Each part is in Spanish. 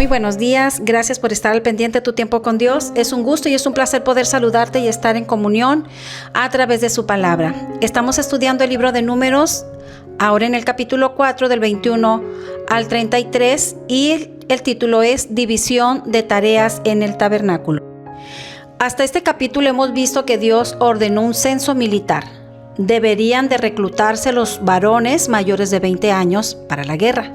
buenos días. Gracias por estar al pendiente de tu tiempo con Dios. Es un gusto y es un placer poder saludarte y estar en comunión a través de su palabra. Estamos estudiando el libro de Números, ahora en el capítulo 4 del 21 al 33, y el título es División de tareas en el tabernáculo. Hasta este capítulo hemos visto que Dios ordenó un censo militar. Deberían de reclutarse los varones mayores de 20 años para la guerra.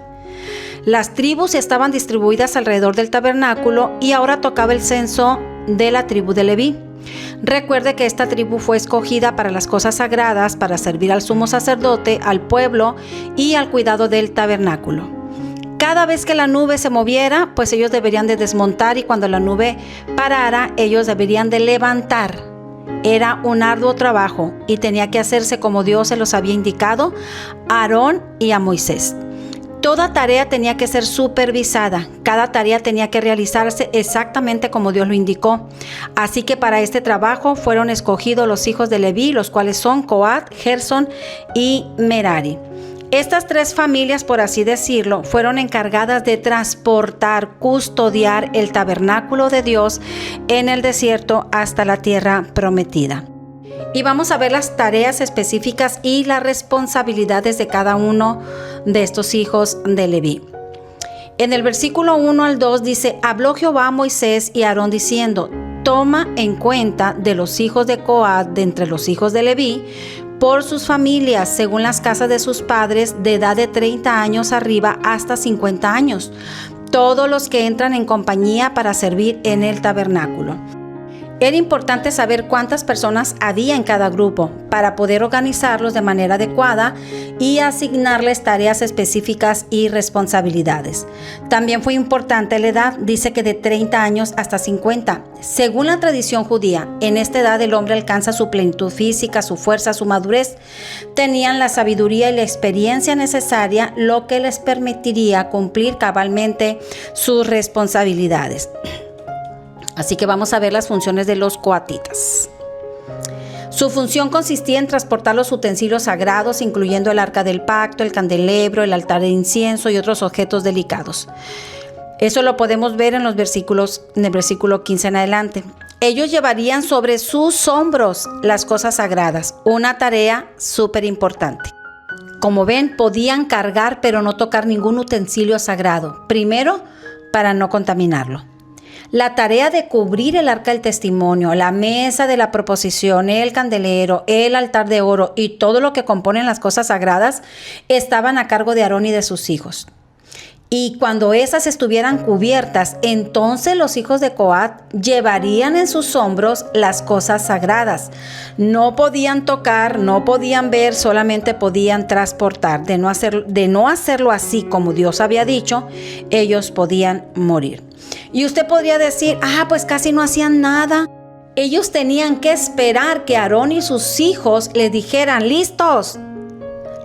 Las tribus estaban distribuidas alrededor del tabernáculo y ahora tocaba el censo de la tribu de Leví. Recuerde que esta tribu fue escogida para las cosas sagradas, para servir al sumo sacerdote, al pueblo y al cuidado del tabernáculo. Cada vez que la nube se moviera, pues ellos deberían de desmontar, y cuando la nube parara, ellos deberían de levantar. Era un arduo trabajo y tenía que hacerse como Dios se los había indicado a Aarón y a Moisés. Toda tarea tenía que ser supervisada, cada tarea tenía que realizarse exactamente como Dios lo indicó. Así que para este trabajo fueron escogidos los hijos de Leví, los cuales son Coat, Gersón y Merari. Estas tres familias, por así decirlo, fueron encargadas de transportar, custodiar el tabernáculo de Dios en el desierto hasta la tierra prometida. Y vamos a ver las tareas específicas y las responsabilidades de cada uno de estos hijos de Leví. En el versículo 1 al 2 dice: habló Jehová a Moisés y a Aarón diciendo: toma en cuenta de los hijos de Coat, de entre los hijos de Leví, por sus familias, según las casas de sus padres, de edad de 30 años arriba hasta 50 años, todos los que entran en compañía para servir en el tabernáculo. Era importante saber cuántas personas había en cada grupo para poder organizarlos de manera adecuada y asignarles tareas específicas y responsabilidades. También fue importante la edad, dice que de 30 años hasta 50. Según la tradición judía, en esta edad el hombre alcanza su plenitud física, su fuerza, su madurez. Tenían la sabiduría y la experiencia necesaria, lo que les permitiría cumplir cabalmente sus responsabilidades. Así que vamos a ver las funciones de los coatitas. Su función consistía en transportar los utensilios sagrados, incluyendo el arca del pacto, el candelabro, el altar de incienso y otros objetos delicados. Eso lo podemos ver en el versículo 15 en adelante. Ellos llevarían sobre sus hombros las cosas sagradas, una tarea súper importante. Como ven, podían cargar pero no tocar ningún utensilio sagrado. Primero, para no contaminarlo. La tarea de cubrir el arca del testimonio, la mesa de la proposición, el candelero, el altar de oro y todo lo que componen las cosas sagradas estaban a cargo de Aarón y de sus hijos. Y cuando esas estuvieran cubiertas, entonces los hijos de Coat llevarían en sus hombros las cosas sagradas. No podían tocar, no podían ver, solamente podían transportar. De no hacerlo así como Dios había dicho, ellos podían morir. Y usted podría decir: pues casi no hacían nada. Ellos tenían que esperar que Aarón y sus hijos les dijeran: listos.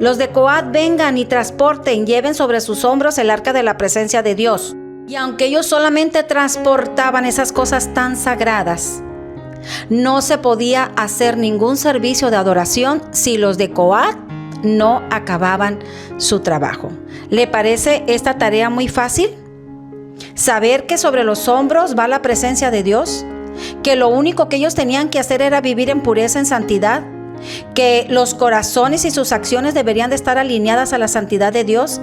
Los de Coat vengan y transporten, lleven sobre sus hombros el arca de la presencia de Dios. Y aunque ellos solamente transportaban esas cosas tan sagradas, no se podía hacer ningún servicio de adoración si los de Coat no acababan su trabajo. ¿Le parece esta tarea muy fácil? Saber que sobre los hombros va la presencia de Dios, que lo único que ellos tenían que hacer era vivir en pureza, en santidad, que los corazones y sus acciones deberían de estar alineadas a la santidad de Dios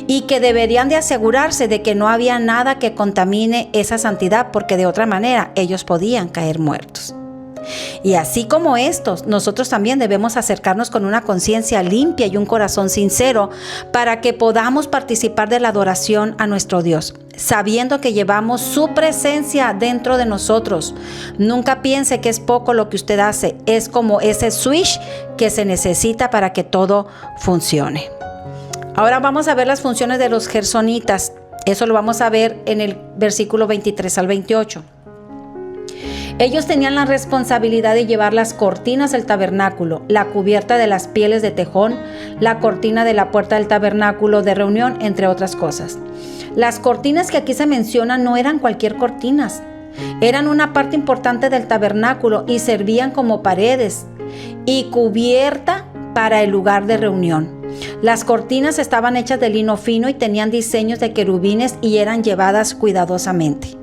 y que deberían de asegurarse de que no había nada que contamine esa santidad, porque de otra manera ellos podían caer muertos. Y así como estos, nosotros también debemos acercarnos con una conciencia limpia y un corazón sincero para que podamos participar de la adoración a nuestro Dios, sabiendo que llevamos su presencia dentro de nosotros. Nunca piense que es poco lo que usted hace, es como ese switch que se necesita para que todo funcione. Ahora vamos a ver las funciones de los gersonitas. Eso lo vamos a ver en el versículo 23 al 28. Ellos tenían la responsabilidad de llevar las cortinas del tabernáculo, la cubierta de las pieles de tejón, la cortina de la puerta del tabernáculo de reunión, entre otras cosas. Las cortinas que aquí se mencionan no eran cualquier cortinas, eran una parte importante del tabernáculo y servían como paredes y cubierta para el lugar de reunión. Las cortinas estaban hechas de lino fino y tenían diseños de querubines y eran llevadas cuidadosamente.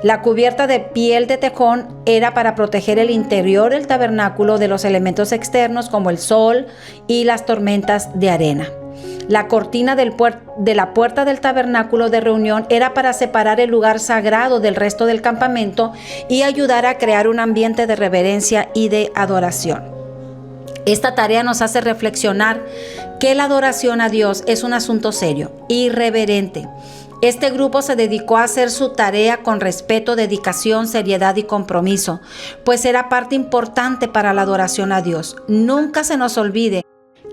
La cubierta de piel de tejón era para proteger el interior del tabernáculo de los elementos externos como el sol y las tormentas de arena. La cortina de la puerta del tabernáculo de reunión era para separar el lugar sagrado del resto del campamento y ayudar a crear un ambiente de reverencia y de adoración. Esta tarea nos hace reflexionar que la adoración a Dios es un asunto serio, irreverente. Este grupo se dedicó a hacer su tarea con respeto, dedicación, seriedad y compromiso, pues era parte importante para la adoración a Dios. Nunca se nos olvide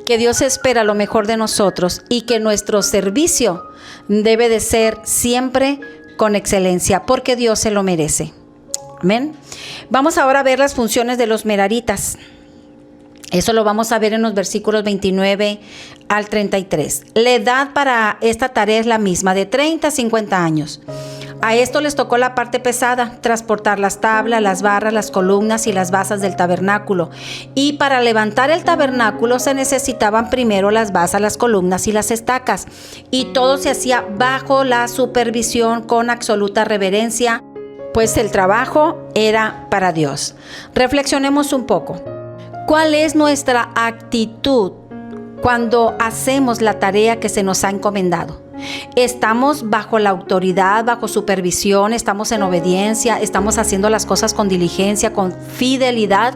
que Dios espera lo mejor de nosotros y que nuestro servicio debe de ser siempre con excelencia, porque Dios se lo merece. Amén. Vamos ahora a ver las funciones de los meraritas. Eso lo vamos a ver en los versículos 29 al 33. La edad para esta tarea es la misma, de 30 a 50 años. A esto les tocó la parte pesada, transportar las tablas, las barras, las columnas y las basas del tabernáculo. Y para levantar el tabernáculo se necesitaban primero las basas, las columnas y las estacas. Y todo se hacía bajo la supervisión con absoluta reverencia, pues el trabajo era para Dios. Reflexionemos un poco. ¿Cuál es nuestra actitud cuando hacemos la tarea que se nos ha encomendado? ¿Estamos bajo la autoridad, bajo supervisión? ¿Estamos en obediencia? ¿Estamos haciendo las cosas con diligencia, con fidelidad?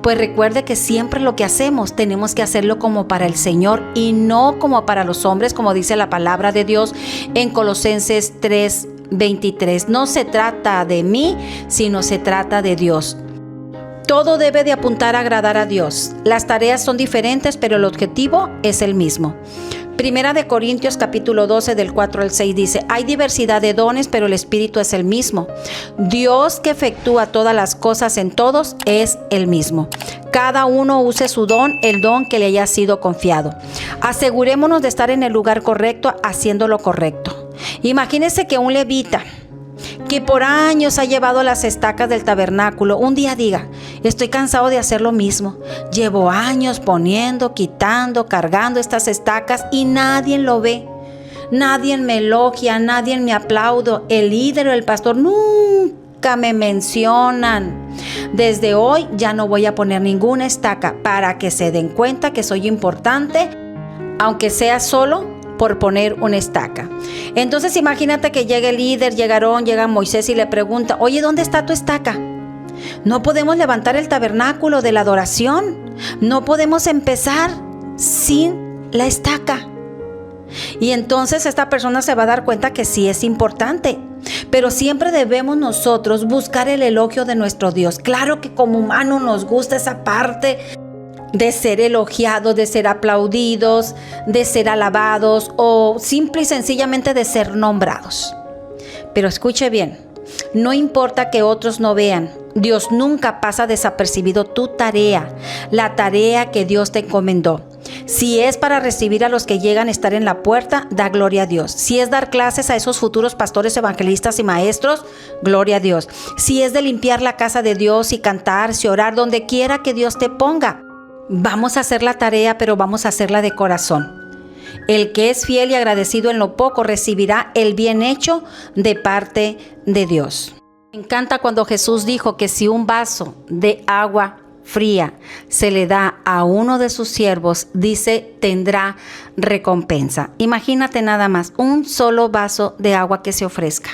Pues recuerde que siempre lo que hacemos tenemos que hacerlo como para el Señor y no como para los hombres, como dice la palabra de Dios en Colosenses 3:23. No se trata de mí, sino se trata de Dios. Todo debe de apuntar a agradar a Dios. Las tareas son diferentes, pero el objetivo es el mismo. Primera de Corintios capítulo 12 del 4 al 6 dice: hay diversidad de dones, pero el Espíritu es el mismo. Dios que efectúa todas las cosas en todos es el mismo. Cada uno use su don, el don que le haya sido confiado. Asegurémonos de estar en el lugar correcto, haciendo lo correcto. Imagínense que un levita que por años ha llevado las estacas del tabernáculo, un día diga: estoy cansado de hacer lo mismo. Llevo años poniendo, quitando, cargando estas estacas y nadie lo ve. Nadie me elogia, nadie me aplaude. El líder o el pastor nunca me mencionan. Desde hoy ya no voy a poner ninguna estaca para que se den cuenta que soy importante, aunque sea solo por poner una estaca. Entonces imagínate que llega el líder, llega Aarón, llega Moisés y le pregunta: oye, ¿dónde está tu estaca? No podemos levantar el tabernáculo de la adoración. No podemos empezar sin la estaca. Y entonces esta persona se va a dar cuenta que sí es importante, pero siempre debemos nosotros buscar el elogio de nuestro Dios. Claro que como humanos nos gusta esa parte de ser elogiados, de ser aplaudidos, de ser alabados o simple y sencillamente de ser nombrados. Pero escuche bien, no importa que otros no vean, Dios nunca pasa desapercibido tu tarea, la tarea que Dios te encomendó. Si es para recibir a los que llegan a estar en la puerta, da gloria a Dios. Si es dar clases a esos futuros pastores, evangelistas y maestros, gloria a Dios. Si es de limpiar la casa de Dios y cantar, y orar, donde quiera que Dios te ponga, vamos a hacer la tarea, pero vamos a hacerla de corazón. El que es fiel y agradecido en lo poco recibirá el bien hecho de parte de Dios. Me encanta cuando Jesús dijo que si un vaso de agua fría se le da a uno de sus siervos, dice, tendrá recompensa. Imagínate nada más, un solo vaso de agua que se ofrezca.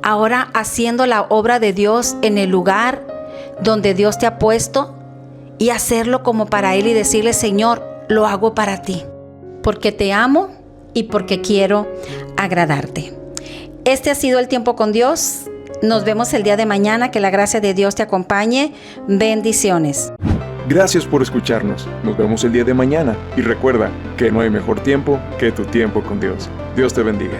Ahora haciendo la obra de Dios en el lugar donde Dios te ha puesto, y hacerlo como para Él y decirle: Señor, lo hago para ti, porque te amo y porque quiero agradarte. Este ha sido el tiempo con Dios. Nos vemos el día de mañana. Que la gracia de Dios te acompañe. Bendiciones. Gracias por escucharnos. Nos vemos el día de mañana. Y recuerda que no hay mejor tiempo que tu tiempo con Dios. Dios te bendiga.